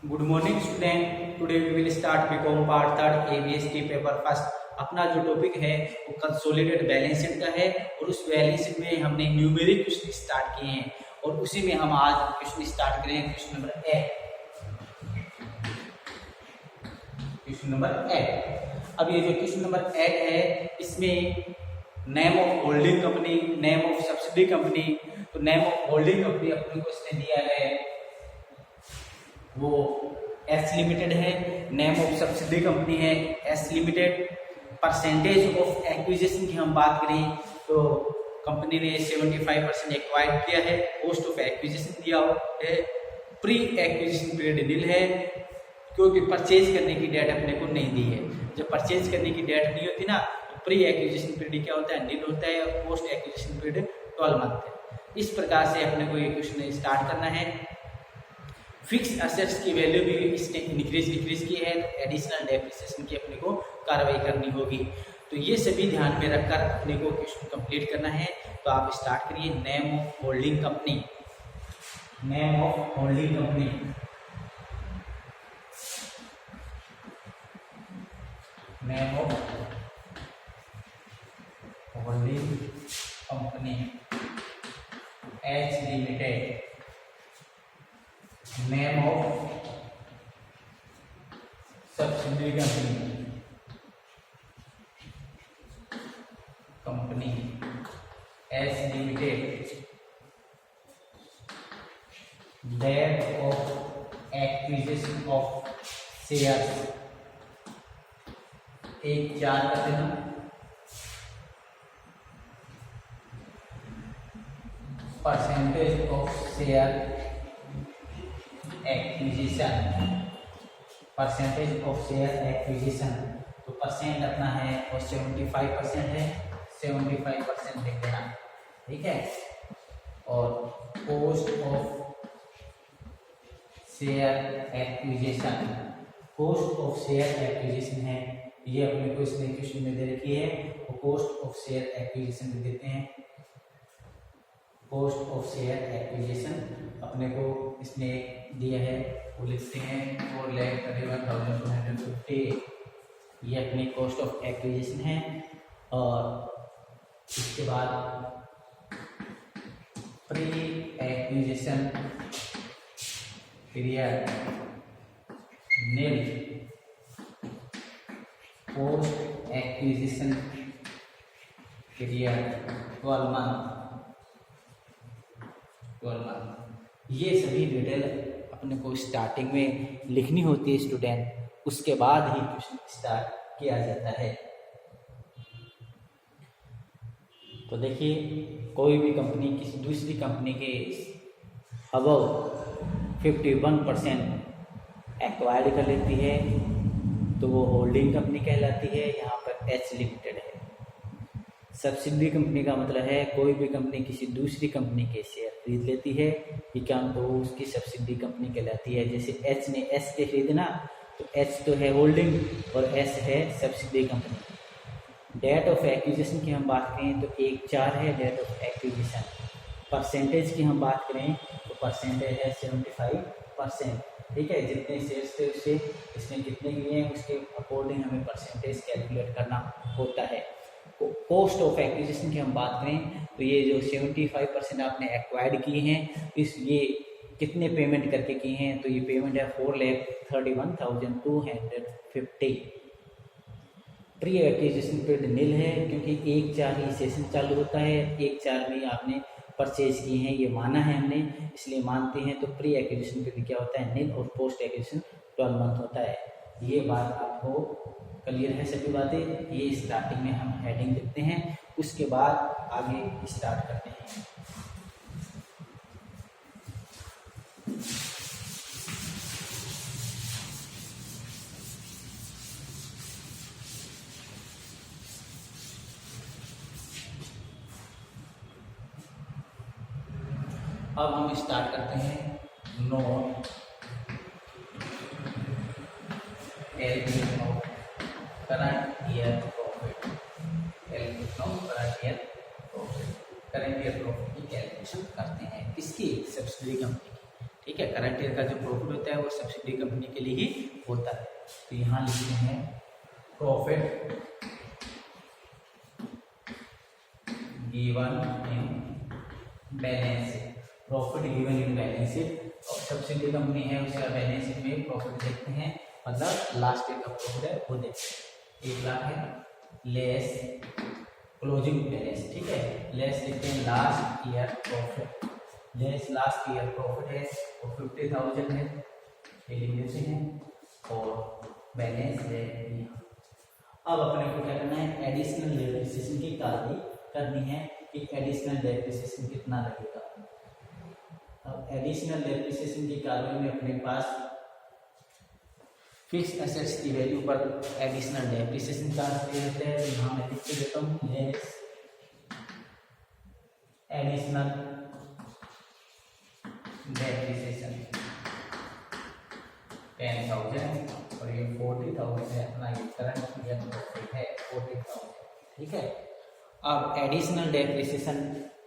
Good morning student, today we will start BCom part third ABST paper first. अपना जो topic है वो consolidated balance sheet का है और उस बैलेंस शीट में हमने न्यूमेरिक क्वेश्चन स्टार्ट किए हैं और उसी में हम आज क्वेश्चन स्टार्ट करेंगे। Question number 8। अब ये जो क्वेश्चन नंबर 8 है इसमें name of holding company, name of subsidy company. तो नेम ऑफ होल्डिंग कंपनी अपने को इसने दिया है वो एस लिमिटेड है, नेम ऑफ सब्सिडी कंपनी है S limited. Percentage of acquisition की हम बात करें तो कंपनी ने 75% एक्वायर किया है, कॉस्ट ऑफ एक्विजिशन दिया है, प्री एक्विजिशन पीरियड नील है क्योंकि परचेज करने की डेट अपने को नहीं दी है। जब परचेज करने की डेट नहीं होती ना तो प्री एक्विजिशन पीरियड क्या होता है, नील होता है, और पोस्ट एक्विजिशन पीरियड 12 मंथ है। इस प्रकार से अपने को ये क्वेश्चन स्टार्ट करना है। फिक्स असेट्स की वैल्यू भी इसने इंक्रीज डिक्रीज की है तो एडिशनल डेप्रिसिएशन की अपने को कार्रवाई करनी होगी। तो ये सभी ध्यान में रखकर अपने को क्वेश्चन कंप्लीट करना है। तो आप स्टार्ट करिए। Name of holding company, name of holding company, name of holding company H limited, name of subsidy company S limited, date of acquisition of shares 1/4 का देना, percentage of share acquisition, percentage of share acquisition. तो percent अपना है और 75% है, 75% लिख देना, ठीक है। और cost of share acquisition, cost of share acquisition है ये अपने को इसने क्वेश्चन में दे रखी है। तो कॉस्ट ऑफ शेयर एक्विजिशन भी देते हैं, कॉस्ट ऑफ शेयर एक्विजिशन अपने को इसने दिया है वो लिखते हैं 4,31,250। ये अपनी कॉस्ट ऑफ एक्विजिशन है। और इसके बाद प्री एक्विजिशन पीरियड नील, पोस्ट एक्विजिशन पीरियड 12 मंथ। ये सभी डिटेल अपने को स्टार्टिंग में लिखनी होती है स्टूडेंट, उसके बाद ही क्वेश्चन स्टार्ट किया जाता है। तो देखिए कोई भी कंपनी किसी दूसरी कंपनी के अबव 51% एक्वायर्ड कर लेती है तो वो होल्डिंग कंपनी कहलाती है। यहाँ पर एच लिमिटेड है। सब्सिडी कंपनी का मतलब है कोई भी कंपनी किसी दूसरी कंपनी के शेयर खरीद लेती है ये क्या तो उसकी सब्सिडी कंपनी कहलाती है। जैसे एच ने एस के खरीदना तो एच तो है होल्डिंग और एस है subsidy company. Date of acquisition की हम बात करें तो 1/4 है डेट ऑफ एक्विजिशन। परसेंटेज की हम बात करें तो परसेंटेज है 75%, ठीक है। जितने शेयर्स थे उससे इसने कितने लिए हैं उसके अकॉर्डिंग हमें परसेंटेज कैलकुलेट करना होता है। कॉस्ट ऑफ एक्विजिशन की हम बात करें तो ये जो 75% आपने एक्वायर्ड किए हैं इस ये कितने पेमेंट करके किए हैं तो ये पेमेंट है 4,31,250। प्री एक्विजिशन पीरियड नील है क्योंकि 1/4 ही सेशन चालू होता है, 1/4 में ही आपने परचेज किए हैं ये माना है हमने इसलिए मानते हैं। तो प्री एक्विजिशन पीरियड क्या होता है नील और पोस्ट एक्विजिशन 12 मंथ होता है। ये बात आपको क्लियर है सभी बातें। ये स्टार्टिंग में हम हेडिंग लिखते हैं उसके बाद आगे स्टार्ट करते हैं। अब हम स्टार्ट करते हैं note current year profit, current year profit की कैलकुलेशन करते हैं किसकी, सब्सिडी कंपनी की, ठीक है। करंट करंट ईयर का जो प्रॉफिट होता है वो सब्सिडी कंपनी के लिए ही होता है। तो यहाँ लिखते हैं profit given in balance sheet, profit given in balance sheet. और सब्सिडी कंपनी है उसका बैलेंस शीट में प्रॉफिट देखते हैं, मतलब लास्ट ईयर का प्रॉफिट है वो देखते हैं। 1 लाख है लेस क्लोजिंग बैलेंस, ठीक है, लेस लिखते हैं last year profit, less last year profit है वो 50,000 है, ये लिख देते हैं और बैलेंस है यहाँ। अब अपने को क्या करना है, एडिशनल डेप्रिसिएशन की कार्रवाई करनी है कि एडिशनल डेप्रिसिएशन कितना लगेगा। अब एडिशनल डेप्रिसिएशन की कार्रवाई में अपने पास फिक्स एसेट्स की वैल्यू पर एडिशनल डेप्रिसिएशन चार्ज दिए जाते हैं। तो यहाँ मैं लिख देता हूँ लेस एडिशनल डेप्रिसिएशन 10,000 और ये 40,000 है, अपना ये करंट ईयर प्रॉफिट है 40,000, ठीक है। अब एडिशनल डेप्रिसिएशन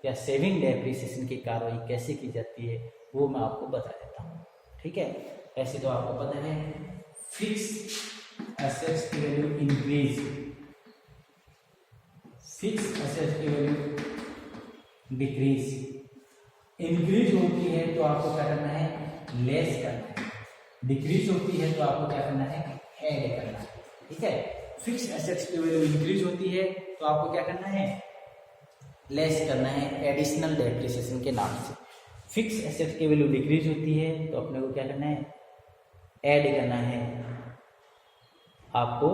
या सेविंग डेप्रिसिएशन की कार्रवाई कैसे की जाती है वो मैं आपको बता देता हूँ, ठीक है। ऐसे तो आपको पता है फिक्स एसेट्स की वैल्यू इंक्रीज, फिक्स एसेट्स की वैल्यू डिक्रीज, इंक्रीज होती है तो आपको क्या करना है, लेस करना है, डिक्रीज होती है तो आपको क्या करना है, ऐड करना है, ठीक है। फिक्स एसेट्स की वैल्यू इंक्रीज होती है तो आपको क्या करना है, लेस करना है एडिशनल डेप्रिसिएशन के नाम से। फिक्स एसेट की वैल्यू डिक्रीज होती है तो अपने को क्या करना है, ऐड करना है, आपको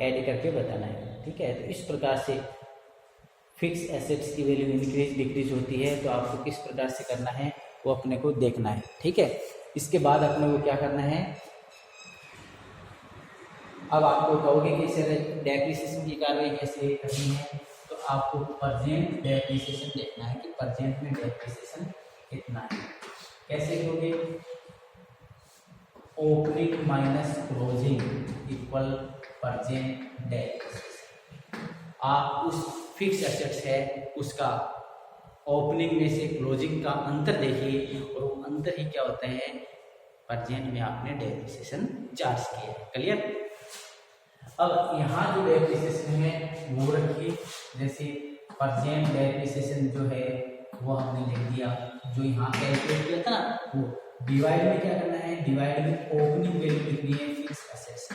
ऐड करके बताना है, ठीक है। तो इस प्रकार से फिक्स एसेट्स की वैल्यू इंक्रीज डिक्रीज होती है तो आपको किस प्रकार से करना है वो अपने को देखना है, ठीक है। इसके बाद अपने को क्या करना है, अब आपको कहोगे कि सर डेप्रिसिएशन की कार्रवाई कैसे करनी है, तो आपको परसेंट डेप्रिसिएशन देखना है कि परसेंट में डेप्रिसिएशन कितना है। कैसे करोगे, opening minus closing equal percent depreciation. आप उस फिक्स एसेट्स है उसका ओपनिंग में से क्लोजिंग का अंतर देखिए और वो अंतर ही क्या होता है, परसेंट में आपने डेप्रिसिएशन चार्ज किया है, क्लियर। अब यहाँ जो डेप्रिसिएशन है वो रखिए, जैसे परसेंट डेप्रिसिएशन जो है वो हमने लिख दिया, जो यहाँ कैलकुलेट किया था ना वो डिवाइड में क्या करना है, डिवाइड में ओपनिंग वैल्यू लिखनी है फिक्स एसेट्स,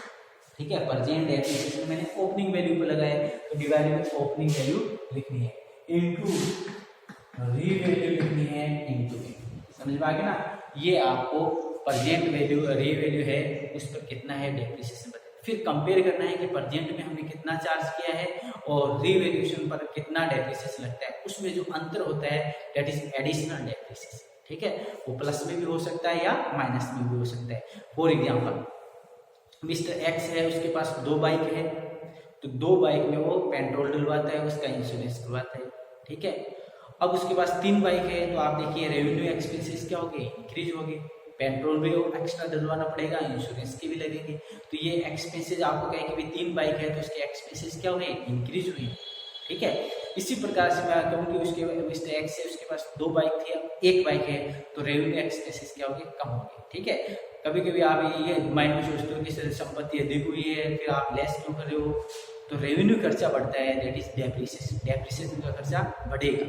ठीक है। परसेंट डेप्रिसिएशन मैंने ओपनिंग वैल्यू पे लगाया तो डिवाइड में ओपनिंग वैल्यू लिखनी है, इनटू री वैल्यू लिखनी है, इनटू, समझ में आ गया ना। ये आपको परसेंट वैल्यू री वैल्यू है उस पर कितना है डेप्रिसिएशन, फिर कंपेयर करना है कि परसेंट में हमने कितना चार्ज किया है और रीवैल्यूएशन पर कितना डेप्रिसिएशन लगता है, उसमें जो अंतर होता है दैट इज एडिशनल डेप्रिसिएशन, ठीक है। वो प्लस में भी हो सकता है या माइनस में भी हो सकता है। फॉर एग्जांपल मिस्टर एक्स है, उसके पास 2 बाइक है, तो 2 बाइक में वो पेट्रोल डलवाता है, उसका इंश्योरेंस करवाता है, ठीक है। अब उसके पास 3 बाइक है तो आप देखिए रेवेन्यू एक्सपेंसेस क्या हो गए, इंक्रीज हो गए, पेट्रोल भी एक्स्ट्रा डलवाना पड़ेगा, इंश्योरेंस के भी लगेंगे, तो ये एक्सपेंसेस आपको कहें कि भाई 3 बाइक है तो उसके एक्सपेंसेस क्या हुए, इंक्रीज हुए, ठीक है। इसी प्रकार से मैं कहूँ कि उसके मिस्टर एक्स है उसके पास 2 बाइक थी, अब 1 बाइक है तो रेवेन्यू एक्सपेंसेस क्या हो गए, कम हो गए, ठीक है। कभी कभी आप ये माइंड में सोचते हो कि सर संपत्ति अधिक हुई है फिर आप लेस क्यों कर रहे हो, तो रेवेन्यू खर्चा बढ़ता है, दैट इज डेप्रिसिएशन, डेप्रिसिएशन का खर्चा बढ़ेगा,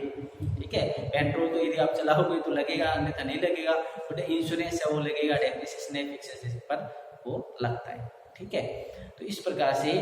ठीक है। पेट्रोल तो यदि आप चलाओगे तो लगेगा, अन्यथा नहीं लगेगा, बट इंश्योरेंस है वो लगेगा, डेप्रिसिएशन है फिक्स एसेट पर वो लगता है, ठीक है। तो इस प्रकार से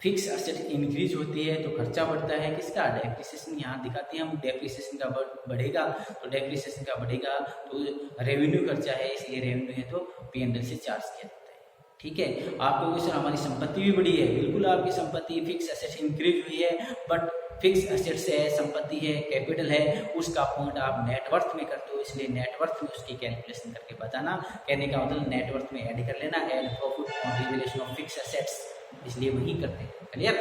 फिक्स एसेट इंक्रीज होती है तो खर्चा बढ़ता है, किसका, डेप्रिसिएशन। यहाँ दिखाते हैं हम डेप्रिसिएशन का बढ़ेगा तो डेप्रिसिएशन का बढ़ेगा तो रेवेन्यू खर्चा है, इसलिए रेवेन्यू है तो P&L से चार्ज किया जाता है, ठीक है। आप कहोगे सर हमारी संपत्ति भी बढ़ी है, बिल्कुल आपकी संपत्ति फिक्स एसेट इंक्रीज हुई है, बट फिक्स एसेट्स है, संपत्ति है, कैपिटल है, उसका पॉइंट आप नेटवर्थ में करते हो, इसलिए नेटवर्थ में उसकी कैलकुलेशन करके बताना। कहने का मतलब नेटवर्थ में ऐड कर लेना, add profit on revaluation of fix assets, इसलिए वही करते हैं, क्लियर।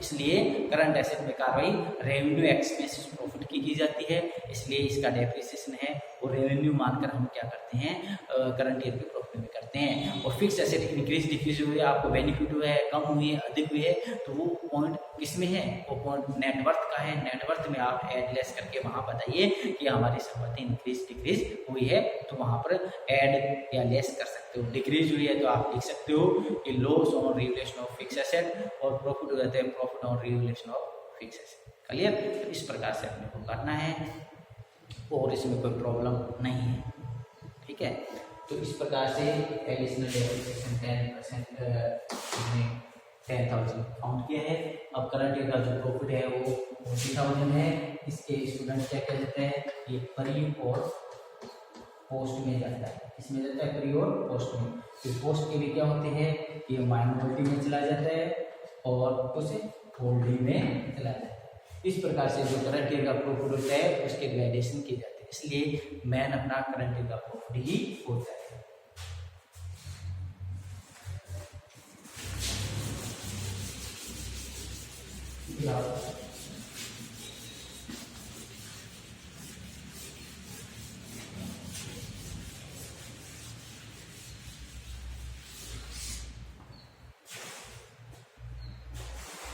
इसलिए करंट एसेट में कार्रवाई रेवेन्यू एक्सपेंसेस प्रॉफिट की जाती है, इसलिए इसका डेप्रिसिएशन है और रेवेन्यू मानकर हम क्या करते हैं, करंट ईयर के प्रॉफिट प्रॉफिट में करते हैं। और फिक्स एसेट इंक्रीज डिक्रीज हुए, आपको बेनिफिट हुआ है, कम हुई है, अधिक हुई है, तो वो पॉइंट किस में है, वो पॉइंट नेटवर्थ का है। नेटवर्थ में आप ऐड लेस करके वहाँ बताइए कि हमारी संपत्ति इंक्रीज डिक्रीज हुई है, तो वहाँ पर ऐड या लेस कर सकते हो। डिक्रीज हुई है तो आप लिख सकते हो कि loss on revaluation of fix asset, और प्रॉफिट हो जाता है profit on revaluation of fix asset. Clear? तो इस प्रकार से अपने को करना है और इसमें कोई प्रॉब्लम नहीं है। ठीक है, तो इस प्रकार से एडिशनल डेप्रिसिएशन 10% 10,000 काउंट किया है। अब करंट ईयर का जो प्रॉफिट है वो 40,000 है। इसके स्टूडेंट क्या कह देते हैं, ये प्री और पोस्ट में जाता है। इसमें जाता है प्री और पोस्ट में। तो पोस्ट के भी क्या होते हैं, ये माइनॉरिटी में चला जाता है और कुछ होल्डिंग में चला जाता है। इस प्रकार से जो करंट ईयर का प्रॉफिट होता है उसके ग्रेडेशन की जाती है, इसलिए मेन अपना करंट ईयर का प्रॉफिट ही होता है।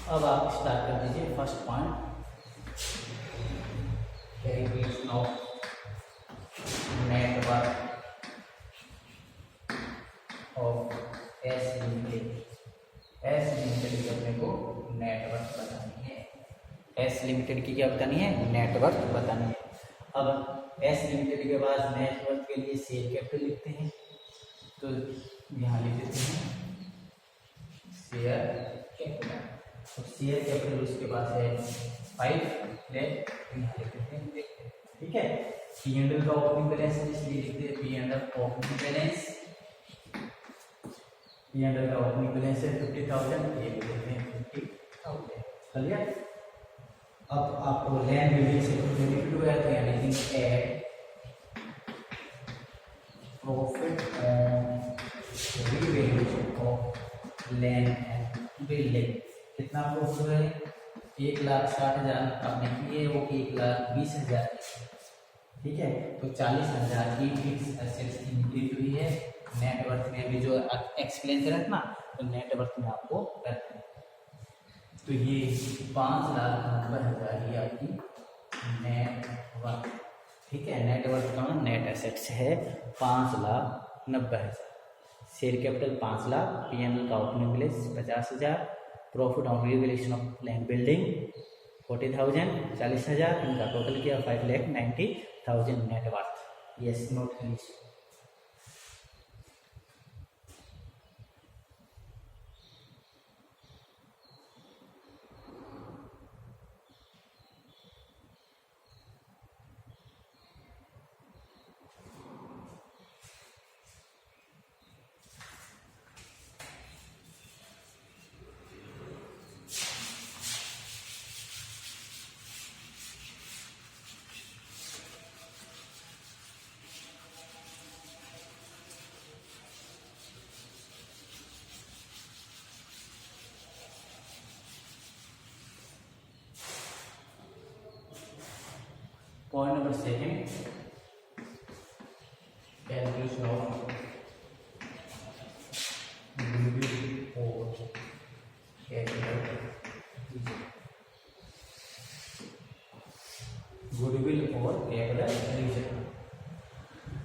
अब आप स्टार्ट कर दीजिए first point, calculation of net worth of S limited. S limited की अपने को नेट वर्थ बतानी है। एस लिमिटेड की क्या बतानी है, नेट वर्थ बतानी है। अब एस लिमिटेड के बाद नेट वर्थ के लिए शेयर कैपिटल लिखते हैं, तो यहाँ लिख देते हैं शेयर कैपिटल। तो शेयर कैपिटल उसके पास है 5 लाख, यहाँ लिख देते हैं, देखते हैं। ठीक है, पी एंड एल का ओपनिंग बैलेंस है, इसलिए लिखते हैं P and L opening balance. P and L का ओपनिंग बैलेंस है 50,000, ये भी लिखते हैं 50,000। क्लियर? अब आपको लैंड बिल्डिंग से बेनिफिट हुआ है, तो यहाँ लिखेंगे add profit on revaluation of land and building. कितना प्रॉफिट हुआ है, 1,60,000 आपने की है, वो 1,20,000। ठीक है, तो 40,000 की फिक्स एसेट्स इंक्रीज हुई है। नेट वर्थ में भी जो एक्सप्लेन करा ना, तो नेट वर्थ में आपको करते हैं। तो ये 5,90,000 ही आपकी नेट वर्थ। ठीक है, नेट वर्थ का नेट एसेट्स है 5,90,000। शेयर कैपिटल 5 लाख, पीएनएल का opening balance 50,000, profit on revaluation of land building 40,000, 40,000, इनका टोटल किया 5,90,000 नेट वर्थ। यस, नोट कर लीजिए। Point number second, calculation of goodwill or capital. Goodwill और कैपिटल रिजर्व।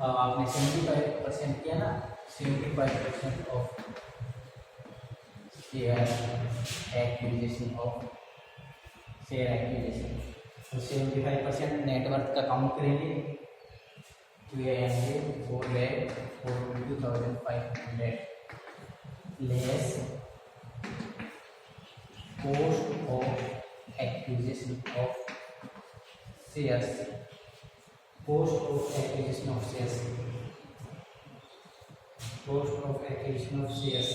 अब आपने 75% किया ना, 75% of share acquisition of share acquisition, तो 75% नेटवर्थ का काउंट करेंगे, तो ये आएंगे 4,42,500 less cost of acquisition of shares. Cost of acquisition of shares, cost of acquisition of shares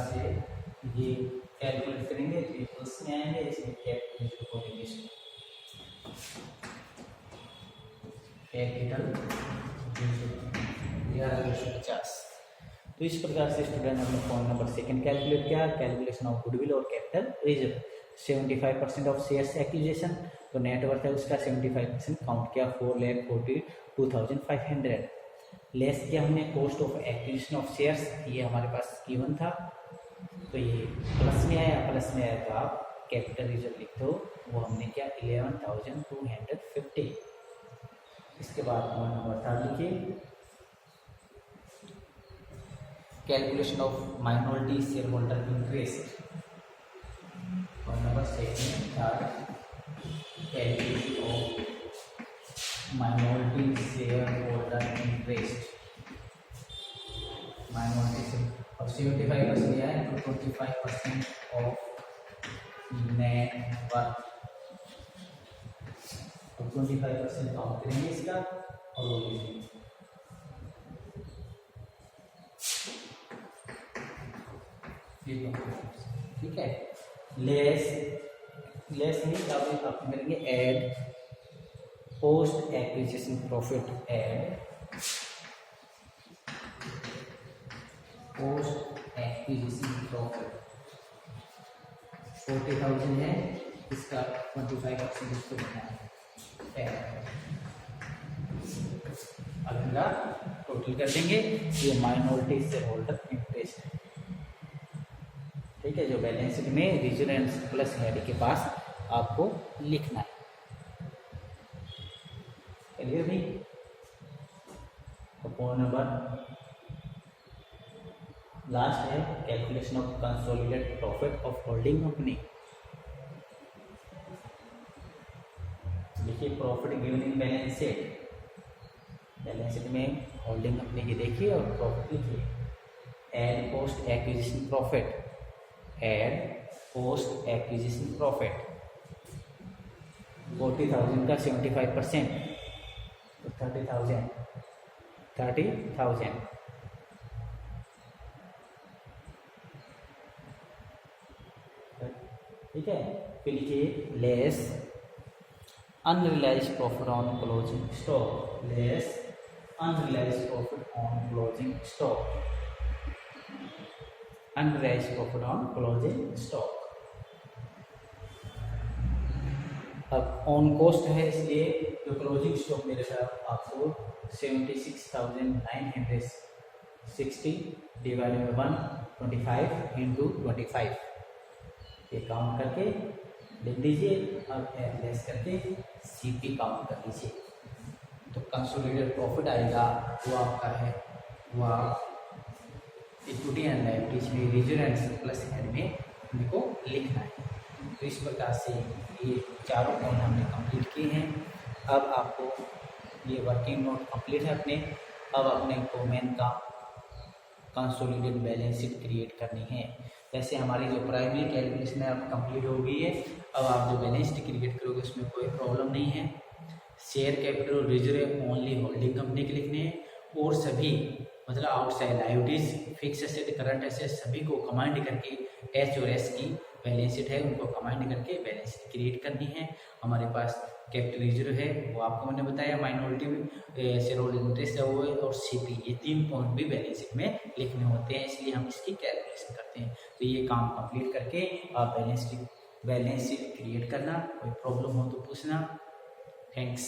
से ये कैलकुलेट करेंगे, टेबल्स में आएंगे, इसमें कैपिटल कोरिलेशन, कैपिटल 11,50। तो इस प्रकार से स्टूडेंट ने अपने पॉइंट नंबर सेकंड कैलकुलेट किया, कैलकुलेशन ऑफ गुडविल और capital reserve. 75% of shares acquisition, तो नेट वर्थ है उसका 75% काउंट किया 4,42,500। लेस किया हमने cost of acquisition of shares, ये हमारे पास गिवन था, तो ये प्लस में आया, प्लस में आया तो आप कैपिटल रिजर्व लिख दो, वो हमने क्या 11,250। इसके बाद पॉइंट नंबर थर्ड लिखिए, calculation of minority share holder interest. Point number second third, calculation of minority share holder interest. Minority से और 75% लिया है तो 25% ऑफ नेट वर्थ, तो 25% काउंट करेंगे इसका और वो लिखेंगे। ठीक है, लेस नहीं आप करेंगे add post acquisition profit, add post acquisition profit 40,000 है, इसका 25% इसको देना है। अब इनका टोटल कर देंगे, ये माइनॉरिटी शेयर होल्डर इंटरेस्ट है। ठीक है, जो बैलेंस शीट में रिजर्व एंड सरप्लस हेड के पास आपको लिखना है। क्लियर भाई? तो पॉइंट नंबर लास्ट है calculation of consolidated profit of holding company. देखिए profit given in balance sheet, balance sheet में होल्डिंग कंपनी की देखिए और प्रॉफिट लिखिए। Add post acquisition profit, add post acquisition profit 40,000 का 75%, तो 30,000 ठीक है। फिर लिखिए less unrealised profit on closing stock, less unrealised profit on closing stock, unrealised profit on closing stock. अब ऑन कॉस्ट है इसलिए जो क्लोजिंग स्टॉक मेरे साथ आपको 76,960 डिवाइडेड बाय 125 इंटू 25 ये काउंट करके लिख दीजिए। अब लेस करके सीपी काउंट कर लीजिए, तो कंसोलिडेटेड प्रॉफिट आएगा वो आपका है, वो आप इक्विटी एंड लायबिलिटीज में रिजर्व एंड सरप्लस हेड में इनको लिखना है। तो इस प्रकार से ये चारों पॉइंट हमने कंप्लीट किए हैं। अब आपको ये वर्किंग नोट कंप्लीट है अपने, अब अपने को मेन का कंसोलिडेटेड बैलेंस शीट क्रिएट करनी है। जैसे हमारी जो प्राइमरी कैलकुलेशन है अब कंप्लीट हो गई है, अब आप जो बैलेंस शीट क्रिएट करोगे उसमें कोई प्रॉब्लम नहीं है। Share capital reserve only holding company के लिखने हैं, और सभी मतलब outside liabilities fix asset current asset सभी को कमांड करके एच और एस की बैलेंस शीट है उनको कमांड करके बैलेंस शीट क्रिएट करनी है। हमारे पास कैपिटल रिजर्व है वो आपको मैंने बताया, माइनॉरिटी शेयर होल्डर इंटरेस्ट है वो है, और सीपी, ये 3 पॉइंट भी बैलेंस शीट में लिखने होते हैं, इसलिए हम इसकी कैलकुलेशन करते हैं। तो ये काम कंप्लीट करके आप बैलेंस शीट क्रिएट करना, कोई प्रॉब्लम हो तो पूछना। थैंक्स।